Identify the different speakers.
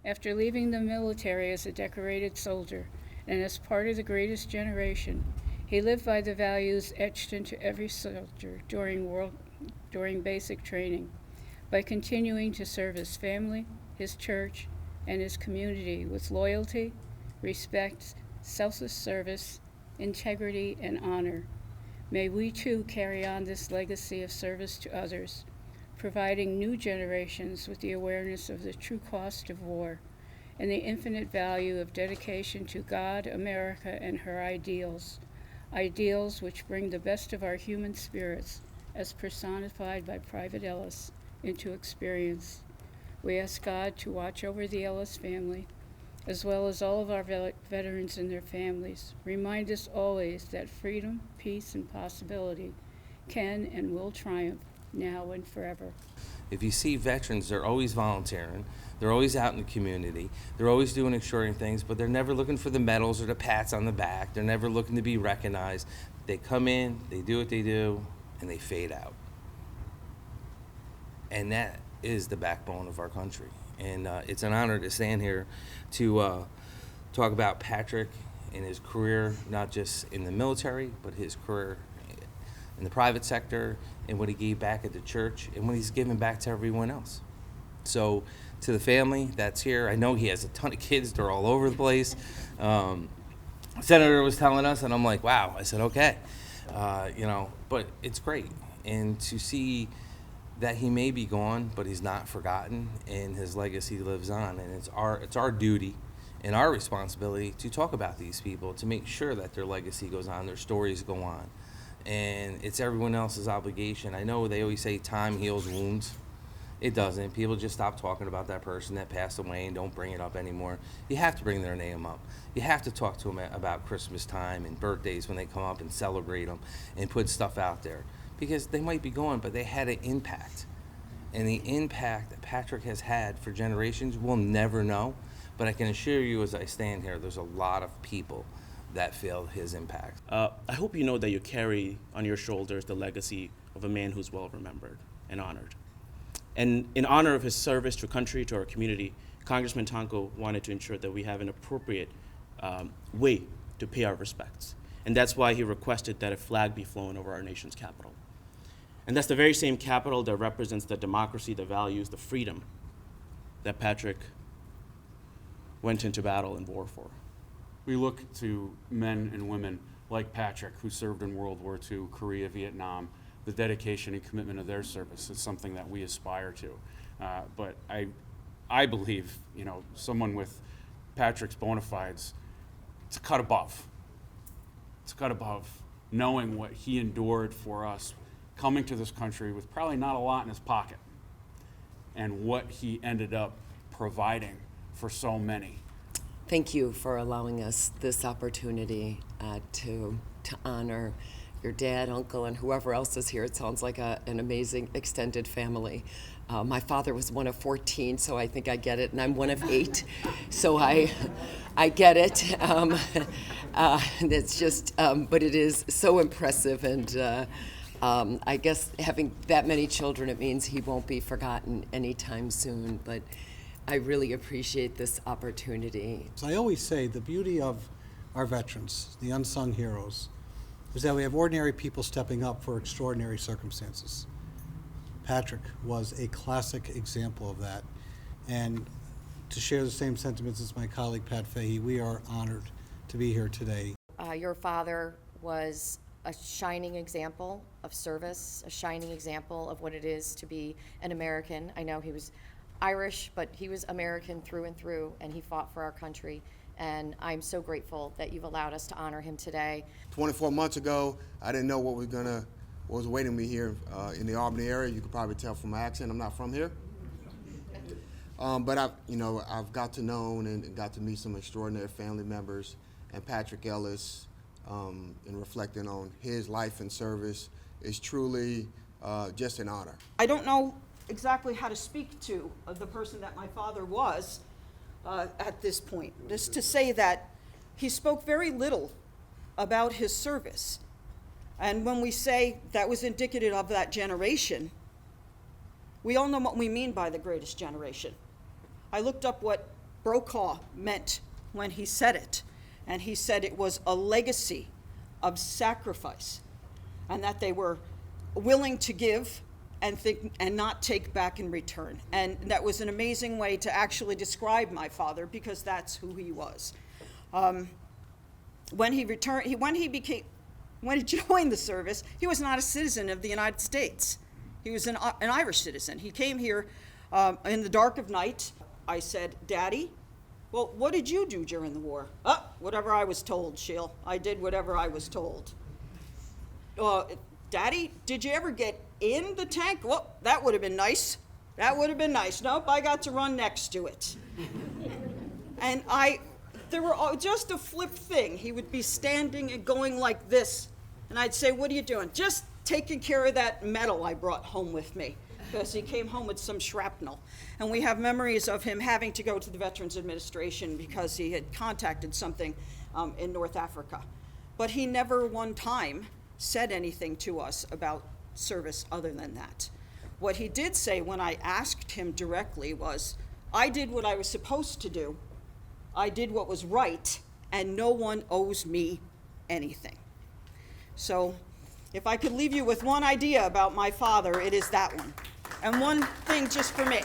Speaker 1: After leaving the military as a decorated soldier and as part of the greatest generation, he lived by the values etched into every soldier during basic training by continuing to serve his family, his church, and his community with loyalty, respect, selfless service, integrity, and honor. May we too carry on this legacy of service to others, providing new generations with the awareness of the true cost of war and the infinite value of dedication to God, America, and her ideals, ideals which bring the best of our human spirits, as personified by Private Ellis, into experience. We ask God to watch over the Ellis family, as well as all of our veterans and their families. Remind us always that freedom, peace, and possibility can and will triumph now and forever.
Speaker 2: If you see veterans, they're always volunteering, they're always out in the community, they're always doing extraordinary things, but they're never looking for the medals or the pats on the back. They're never looking to be recognized. They come in, they do what they do, and they fade out. And that is the backbone of our country. And it's an honor to stand here to talk about Patrick and his career, not just in the military, but his career in the private sector and what he gave back at the church and what he's given back to everyone else. So to the family that's here, I know he has a ton of kids. They're all over the place. Senator was telling us, and I'm like, wow. I said, okay. But it's great. And to see that he may be gone, but he's not forgotten, and his legacy lives on. And it's our duty and our responsibility to talk about these people, to make sure that their legacy goes on, their stories go on. And it's everyone else's obligation. I know they always say time heals wounds. It doesn't. People just stop talking about that person that passed away and don't bring it up anymore. You have to bring their name up. You have to talk to them about Christmas time and birthdays when they come up and celebrate them and put stuff out there. Because they might be gone, but they had an impact. And the impact that Patrick has had for generations, we'll never know. But I can assure you as I stand here, there's a lot of people that feel his impact.
Speaker 3: I hope you know that you carry on your shoulders the legacy of a man who's well remembered and honored. And in honor of his service to our country, to our community, Congressman Tonko wanted to ensure that we have an appropriate way to pay our respects. And that's why he requested that a flag be flown over our nation's capital. And that's the very same capital that represents the democracy, the values, the freedom that Patrick went into battle and war for.
Speaker 4: We look to men and women like Patrick, who served in World War II, Korea, Vietnam. The dedication and commitment of their service is something that we aspire to. But I believe, someone with Patrick's bona fides, it's a cut above. It's a cut above knowing what he endured for us, coming to this country with probably not a lot in his pocket, and what he ended up providing for so many.
Speaker 5: Thank you for allowing us this opportunity to honor your dad, uncle, and whoever else is here. It sounds like an amazing extended family. My father was one of 14, so I think I get it, and I'm one of 8, so I get it. It's just, but it is so impressive, and I guess having that many children, it means he won't be forgotten anytime soon, but I really appreciate this opportunity.
Speaker 6: So I always say the beauty of our veterans, the unsung heroes, is that we have ordinary people stepping up for extraordinary circumstances. Patrick was a classic example of that. And to share the same sentiments as my colleague Pat Fahey, we are honored to be here today.
Speaker 7: Your father was a shining example of service, a shining example of what it is to be an American. I know he was Irish, but he was American through and through, and he fought for our country. And I'm so grateful that you've allowed us to honor him today.
Speaker 8: 24 months ago, I didn't know what was awaiting me here in the Albany area. You could probably tell from my accent, I'm not from here. But I've got to know and got to meet some extraordinary family members, and Patrick Ellis, in reflecting on his life and service, is truly just an honor.
Speaker 9: I don't know exactly how to speak to the person that my father was at this point. Just to say that he spoke very little about his service. And when we say that was indicative of that generation, we all know what we mean by the greatest generation. I looked up what Brokaw meant when he said it. And he said it was a legacy of sacrifice, and that they were willing to give and not take back in return. And that was an amazing way to actually describe my father, because that's who he was. When he joined the service, he was not a citizen of the United States. He was an Irish citizen. He came here in the dark of night. I said, "Daddy, well, what did you do during the war?" Whatever I was told, Sheil. I did whatever I was told. "Daddy, did you ever get in the tank?" "Well, that would have been nice. That would have been nice." "Nope, I got to run next to it." And there were just a flip thing. He would be standing and going like this, and I'd say, "What are you doing?" "Just taking care of that metal I brought home with me," because he came home with some shrapnel. And we have memories of him having to go to the Veterans Administration because he had contacted something in North Africa. But he never one time said anything to us about service other than that. What he did say when I asked him directly was, "I did what I was supposed to do. I did what was right, and no one owes me anything." So if I could leave you with one idea about my father, it is that one. And one thing just for me.